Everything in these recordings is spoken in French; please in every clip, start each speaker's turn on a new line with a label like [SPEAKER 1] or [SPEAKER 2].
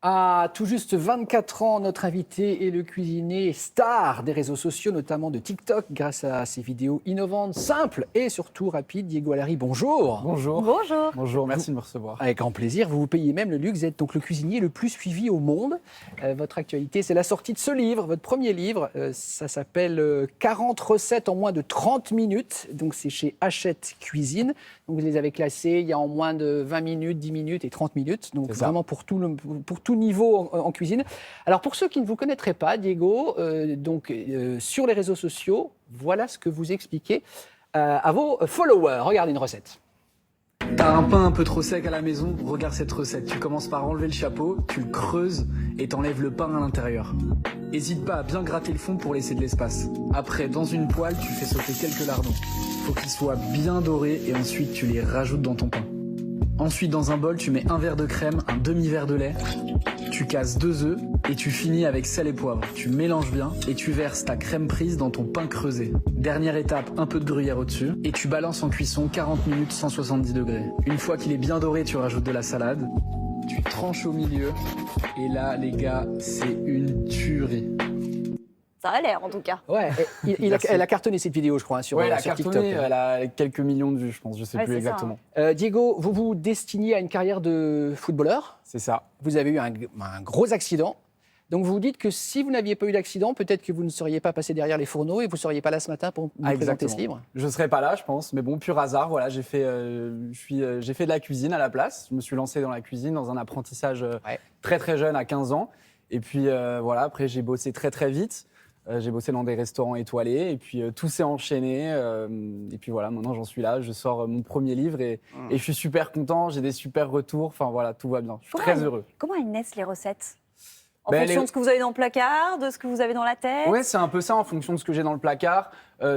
[SPEAKER 1] À tout juste 24 ans, notre invité est le cuisinier star des réseaux sociaux, notamment de TikTok, grâce à ses vidéos innovantes, simples et surtout rapides. Diego Allary, bonjour.
[SPEAKER 2] Bonjour.
[SPEAKER 3] Bonjour.
[SPEAKER 2] Bonjour, merci de me recevoir.
[SPEAKER 1] Avec grand plaisir, vous vous payez même le luxe d'être donc le cuisinier le plus suivi au monde. Votre actualité, c'est la sortie de ce livre, votre premier livre. Ça s'appelle 40 recettes en moins de 30 minutes. Donc c'est chez Hachette Cuisine. Donc vous les avez classées, il y a en moins de 20 minutes, 10 minutes et 30 minutes. Donc vraiment pour tout niveau en cuisine. Alors pour ceux qui ne vous connaîtraient pas, Diego, sur les réseaux sociaux, voilà ce que vous expliquez à vos followers. Regardez une recette.
[SPEAKER 2] T'as un pain un peu trop sec à la maison, regarde cette recette. Tu commences par enlever le chapeau, tu le creuses et t'enlèves le pain à l'intérieur. Hésite pas à bien gratter le fond pour laisser de l'espace. Après, dans une poêle, tu fais sauter quelques lardons. Faut qu'ils soient bien dorés et ensuite tu les rajoutes dans ton pain. Ensuite, dans un bol, tu mets un verre de crème, un demi-verre de lait. Tu casses 2 œufs et tu finis avec sel et poivre. Tu mélanges bien et tu verses ta crème prise dans ton pain creusé. Dernière étape, un peu de gruyère au-dessus et tu balances en cuisson 40 minutes 170 degrés. Une fois qu'il est bien doré, tu rajoutes de la salade. Tu tranches au milieu et là, les gars, c'est une tuerie.
[SPEAKER 3] Ça a l'air en tout cas.
[SPEAKER 1] Ouais, elle a cartonné cette vidéo, je crois, sur,
[SPEAKER 2] Elle a
[SPEAKER 1] sur
[SPEAKER 2] cartonné,
[SPEAKER 1] TikTok.
[SPEAKER 2] elle a quelques millions de vues, je pense, je sais plus
[SPEAKER 3] c'est
[SPEAKER 2] exactement.
[SPEAKER 1] Diego, vous vous destiniez à une carrière de footballeur.
[SPEAKER 2] C'est ça.
[SPEAKER 1] Vous avez eu un gros accident. Donc vous vous dites que si vous n'aviez pas eu d'accident, peut-être que vous ne seriez pas passé derrière les fourneaux et vous ne seriez pas là ce matin pour nous présenter ce livre.
[SPEAKER 2] Je ne serais pas là, je pense, mais bon, pur hasard, voilà, j'ai fait de la cuisine à la place. Je me suis lancé dans la cuisine, dans un apprentissage très très jeune, à 15 ans. Et puis voilà, après j'ai bossé très très vite. J'ai bossé dans des restaurants étoilés et puis tout s'est enchaîné. Et puis voilà, maintenant j'en suis là, je sors mon premier livre et je suis super content, j'ai des super retours. Enfin voilà, tout va bien. Je suis très heureux.
[SPEAKER 3] Comment elles naissent les recettes ? En fonction de ce que vous avez dans le placard, de ce que vous avez dans la tête ?
[SPEAKER 2] Ouais, c'est un peu ça, en fonction de ce que j'ai dans le placard.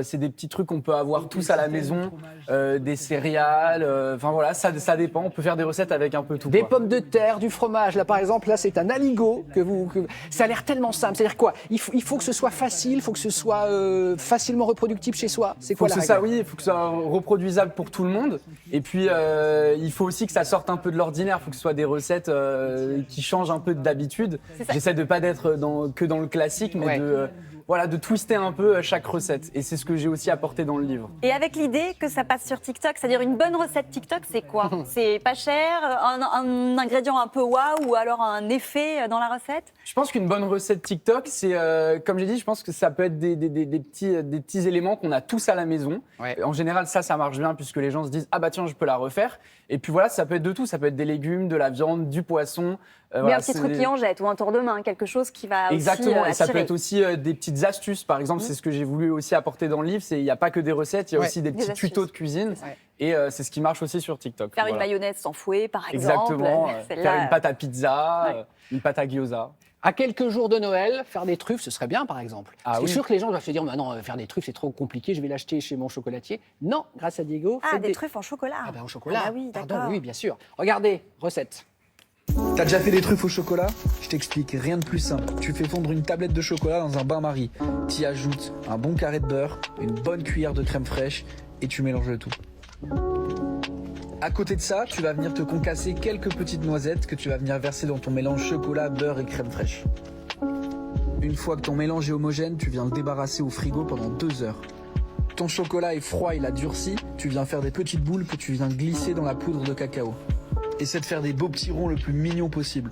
[SPEAKER 2] C'est des petits trucs qu'on peut avoir tous à la maison, des céréales, enfin voilà, ça dépend. On peut faire des recettes avec un peu tout.
[SPEAKER 1] Des pommes de terre, du fromage. Là, par exemple, là, c'est un aligot ça a l'air tellement simple. C'est-à-dire quoi ? Il faut que ce soit facile, il faut que ce soit facilement reproductible chez soi. C'est quoi la règle ?
[SPEAKER 2] Oui, il faut que ce soit reproduisable pour tout le monde. Et puis, il faut aussi que ça sorte un peu de l'ordinaire. Il faut que ce soit des recettes qui changent un peu d'habitude. J'essaie de pas d'être que dans le classique, mais de twister un peu chaque recette. Et c'est ce que j'ai aussi apporté dans le livre.
[SPEAKER 3] Et avec l'idée que ça passe sur TikTok, c'est-à-dire une bonne recette TikTok, c'est quoi ? C'est pas cher, un ingrédient un peu waouh ou alors un effet dans la recette ?
[SPEAKER 2] Je pense qu'une bonne recette TikTok, c'est, comme j'ai dit, je pense que ça peut être des petits éléments qu'on a tous à la maison. Ouais. En général, ça marche bien puisque les gens se disent « Ah bah tiens, je peux la refaire ». Et puis voilà, ça peut être de tout. Ça peut être des légumes, de la viande, du poisson.
[SPEAKER 3] Mais un petit truc qui en jette ou un tour de main, quelque chose qui va
[SPEAKER 2] Exactement,
[SPEAKER 3] aussi
[SPEAKER 2] et ça peut être aussi des petites astuces. Par exemple, c'est ce que j'ai voulu aussi apporter dans le livre. Il n'y a pas que des recettes, il y a aussi des petits tutos de cuisine. Et c'est ce qui marche aussi sur TikTok.
[SPEAKER 3] Faire une mayonnaise sans fouet, par exemple.
[SPEAKER 2] Exactement, faire une pâte à pizza, une pâte à gyoza.
[SPEAKER 1] À quelques jours de Noël, faire des truffes, ce serait bien, par exemple. C'est sûr que les gens doivent se dire « Non, faire des truffes, c'est trop compliqué, je vais l'acheter chez mon chocolatier. » Non, grâce à Diego.
[SPEAKER 3] Des truffes en chocolat.
[SPEAKER 1] Ah ben, au chocolat.
[SPEAKER 3] Ah bah oui,
[SPEAKER 1] pardon,
[SPEAKER 3] d'accord.
[SPEAKER 1] oui, bien sûr. Regardez, recette.
[SPEAKER 4] T'as déjà fait des truffes au chocolat ? Je t'explique, rien de plus simple. Tu fais fondre une tablette de chocolat dans un bain-marie. T'y ajoutes un bon carré de beurre, une bonne cuillère de crème fraîche et tu mélanges le tout. À côté de ça, tu vas venir te concasser quelques petites noisettes que tu vas venir verser dans ton mélange chocolat, beurre et crème fraîche. Une fois que ton mélange est homogène, tu viens le débarrasser au frigo pendant 2 heures. Ton chocolat est froid, il a durci, tu viens faire des petites boules que tu viens glisser dans la poudre de cacao. Essaie de faire des beaux petits ronds le plus mignons possible.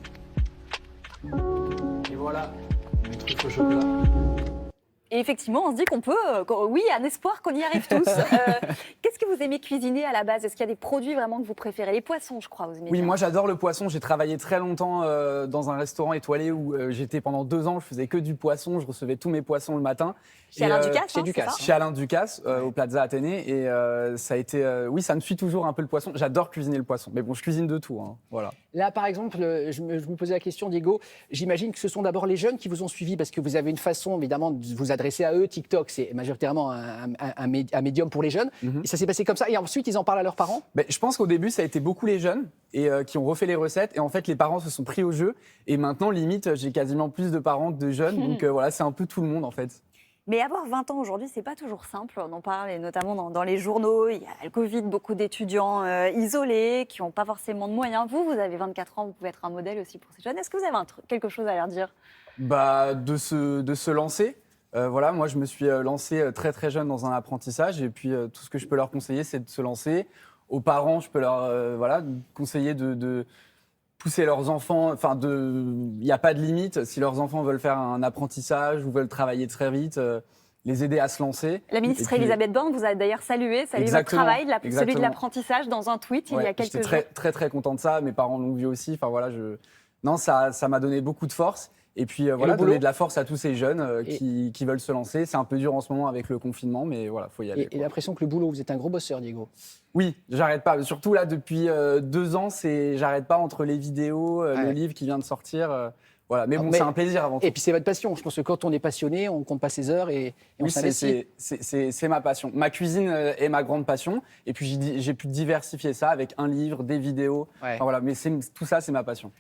[SPEAKER 2] Et voilà, mes truffes au chocolat.
[SPEAKER 3] Et effectivement, on se dit qu'on peut, oui, un espoir qu'on y arrive tous. Qu'est-ce que vous aimez cuisiner à la base ? Est-ce qu'il y a des produits vraiment que vous préférez ? Les poissons, je crois, vous aimez
[SPEAKER 2] Oui,
[SPEAKER 3] bien.
[SPEAKER 2] moi j'adore le poisson. J'ai travaillé très longtemps dans un restaurant étoilé où j'étais pendant 2 ans. Je faisais que du poisson. Je recevais tous mes poissons le matin.
[SPEAKER 3] Chez Alain Ducasse,
[SPEAKER 2] Chez Alain Ducasse, au Plaza Athénée. Et ça a été, ça me suit toujours un peu le poisson. J'adore cuisiner le poisson. Mais bon, je cuisine de tout. Voilà.
[SPEAKER 1] Là, par exemple, je me posais la question, Diego. J'imagine que ce sont d'abord les jeunes qui vous ont suivi parce que vous avez une façon, évidemment, de vous adresser à eux. TikTok, c'est majoritairement un médium pour les jeunes. Et ça s'est passé comme ça. Et ensuite, ils en parlent à leurs parents ?
[SPEAKER 2] Je pense qu'au début, ça a été beaucoup les jeunes et qui ont refait les recettes. Et en fait, les parents se sont pris au jeu. Et maintenant, limite, j'ai quasiment plus de parents que de jeunes. Donc voilà, c'est un peu tout le monde, en fait.
[SPEAKER 3] Mais avoir 20 ans aujourd'hui, c'est pas toujours simple. On en parle, et notamment dans les journaux. Il y a le Covid, beaucoup d'étudiants isolés qui n'ont pas forcément de moyens. Vous avez 24 ans, vous pouvez être un modèle aussi pour ces jeunes. Est-ce que vous avez quelque chose à leur dire?
[SPEAKER 5] De se lancer. Voilà, moi, je me suis lancé très, très jeune dans un apprentissage. Et puis, tout ce que je peux leur conseiller, c'est de se lancer. Aux parents, je peux leur conseiller de pousser leurs enfants. Il n'y a pas de limite. Si leurs enfants veulent faire un apprentissage ou veulent travailler très vite, les aider à se lancer.
[SPEAKER 3] La ministre
[SPEAKER 5] Et puis,
[SPEAKER 3] Elisabeth Borne vous a d'ailleurs salué votre
[SPEAKER 5] Exactement,
[SPEAKER 3] travail, celui de
[SPEAKER 5] exactement.
[SPEAKER 3] l'apprentissage, dans un tweet il y a quelques
[SPEAKER 5] j'étais
[SPEAKER 3] jours.
[SPEAKER 5] très, très, très content de ça. Mes parents l'ont vu aussi. Enfin, voilà, Non, ça m'a donné beaucoup de force. Et puis, voilà,
[SPEAKER 1] le boulot
[SPEAKER 5] donner de la force à tous ces jeunes
[SPEAKER 1] Et-
[SPEAKER 5] qui veulent se lancer. C'est un peu dur en ce moment avec le confinement, mais voilà, il faut y aller.
[SPEAKER 1] Et l'impression que le boulot, vous êtes un gros bosseur, Diego.
[SPEAKER 5] Oui, j'arrête pas. Surtout là, depuis 2 ans, j'arrête pas entre les vidéos,
[SPEAKER 1] Ouais.
[SPEAKER 5] le livre qui vient de sortir. Voilà. Mais
[SPEAKER 1] Non,
[SPEAKER 5] bon,
[SPEAKER 1] mais-
[SPEAKER 5] c'est un plaisir avant tout.
[SPEAKER 1] Et puis c'est votre passion. Je pense que quand on est passionné, on compte pas ses heures et on
[SPEAKER 5] Oui,
[SPEAKER 1] s'investit.
[SPEAKER 5] c'est ma passion. Ma cuisine est ma grande passion. Et puis, j'ai pu diversifier ça avec un livre, des vidéos.
[SPEAKER 1] Ouais.
[SPEAKER 5] Enfin, voilà. Mais tout ça, c'est ma passion.